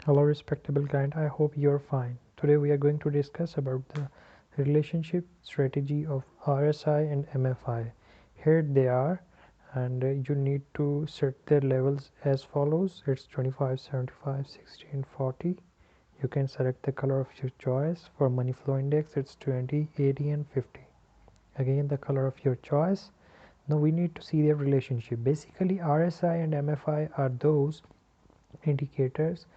Hello respectable client, I hope you're fine. Today we are going to discuss about the relationship strategy of RSI and MFI. Here they are, and you need to set their levels as follows. It's 25, 75, 60 and 40. You can select the color of your choice. For money flow index it's 20, 80 and 50. Again the color of your choice. Now we need to see their relationship. Basically RSI and MFI are those indicators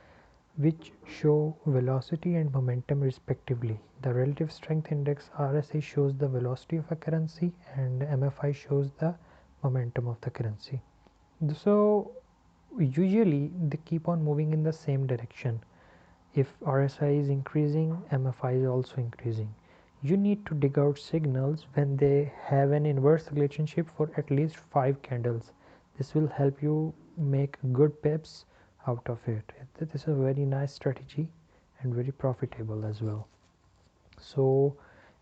which show velocity and momentum respectively. The relative strength index RSI shows the velocity of a currency and MFI shows the momentum of the currency. So usually they keep on moving in the same direction. If RSI is increasing, MFI is also increasing. You need to dig out signals when they have an inverse relationship for at least 5 candles. This will help you make good pips out of it. This is a very nice strategy and very profitable as well. So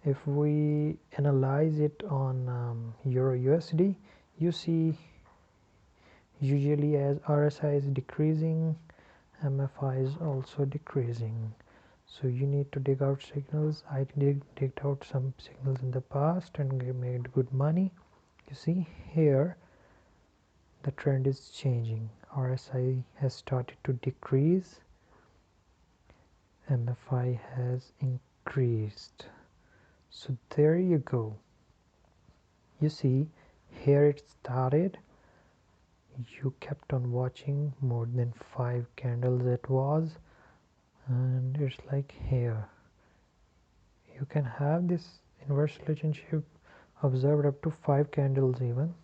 if we analyze it on Euro USD, you see usually as RSI is decreasing, MFI is also decreasing. So you need to dig out signals. I digged out some signals in the past and made good money. You see here the trend is changing. RSI has started to decrease, MFI has increased. So there you go. You see here it started. You kept on watching more than 5 candles it was, and it's like here you can have this inverse relationship observed up to 5 candles even.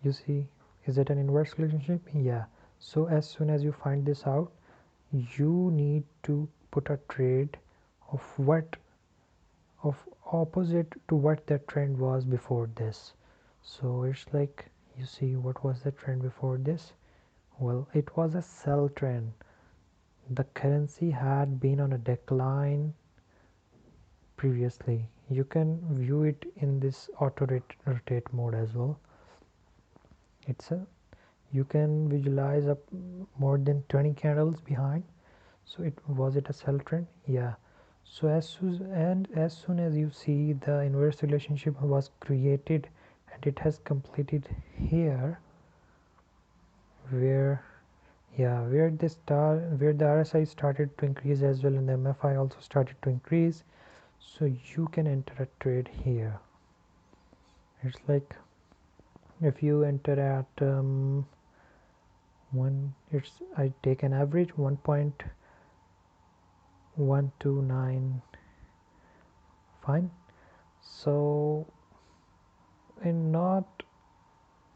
You see, is it an inverse relationship? Yeah. So as soon as you find this out, you need to put a trade of opposite to what the trend was before this. So it's like, you see, what was the trend before this? Well, it was a sell trend. The currency had been on a decline previously. You can view it in this auto rotate mode as well. You can visualize up more than 20 candles behind. So it a sell trend? Yeah. So as soon as you see the inverse relationship was created and it has completed here, where where the RSI started to increase as well and the MFI also started to increase. So you can enter a trade here. It's like if you enter at I take an average 1.129. Fine. So in not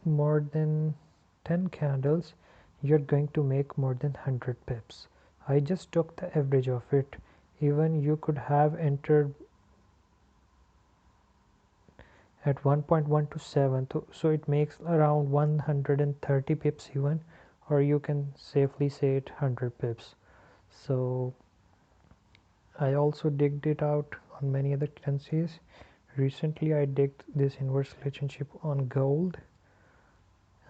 more than 10 candles you're going to make more than 100 pips. I just took the average of it. Even you could have entered at 1.127, so it makes around 130 pips even, or you can safely say it 100 pips. So I also digged it out on many other currencies. Recently I digged this inverse relationship on gold.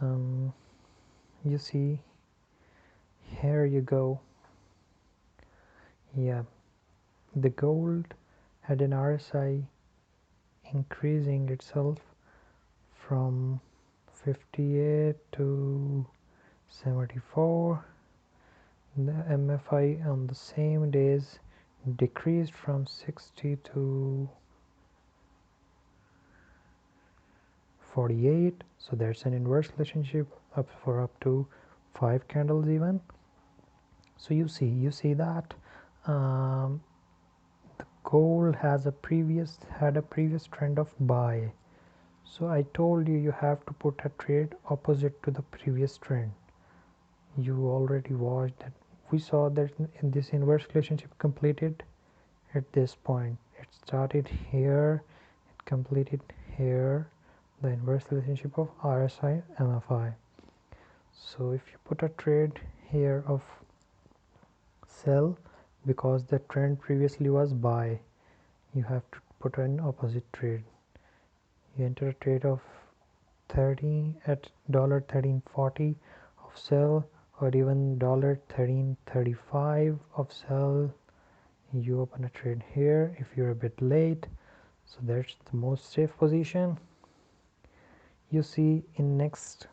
You see, here you go. Yeah, the gold had an RSI increasing itself from 58 to 74. The MFI on the same days decreased from 60 to 48. So there's an inverse relationship up to 5 candles even. So you see that the gold had a previous trend of buy. So I told you have to put a trade opposite to the previous trend. You already watched that. We saw that in this inverse relationship completed at this point. It started here, it completed here, the inverse relationship of RSI MFI. So if you put a trade here of sell, because the trend previously was buy, you have to put an opposite trade. You enter a trade of 30 at $13.40 of sell or even $13.35 of sell. You open a trade here if you're a bit late, so that's the most safe position. You see in next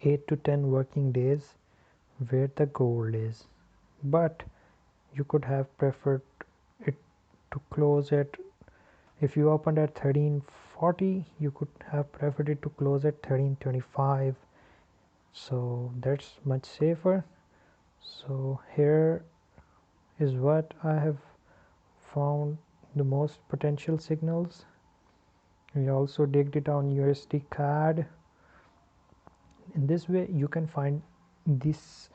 8 to 10 working days where the gold is, but you could have preferred it to close at, if you opened at 13.40, you could have preferred it to close at 13.25, so that's much safer. So here is what I have found the most potential signals. We also digged it on USD CAD. In this way you can find this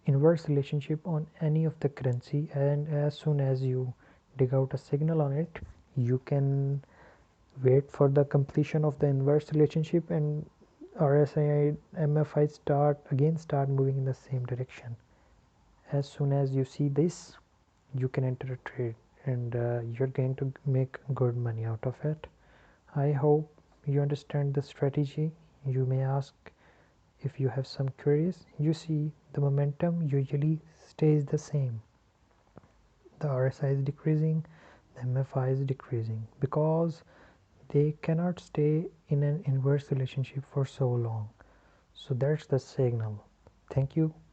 inverse relationship on any of the currency, and as soon as you dig out a signal on it, you can wait for the completion of the inverse relationship, and RSI MFI start moving in the same direction. As soon as you see this, you can enter a trade, and you're going to make good money out of it. I hope you understand the strategy. You may ask if you have some queries. You see the momentum usually stays the same. The RSI is decreasing, the MFI is decreasing, because they cannot stay in an inverse relationship for so long. So that's the signal. Thank you.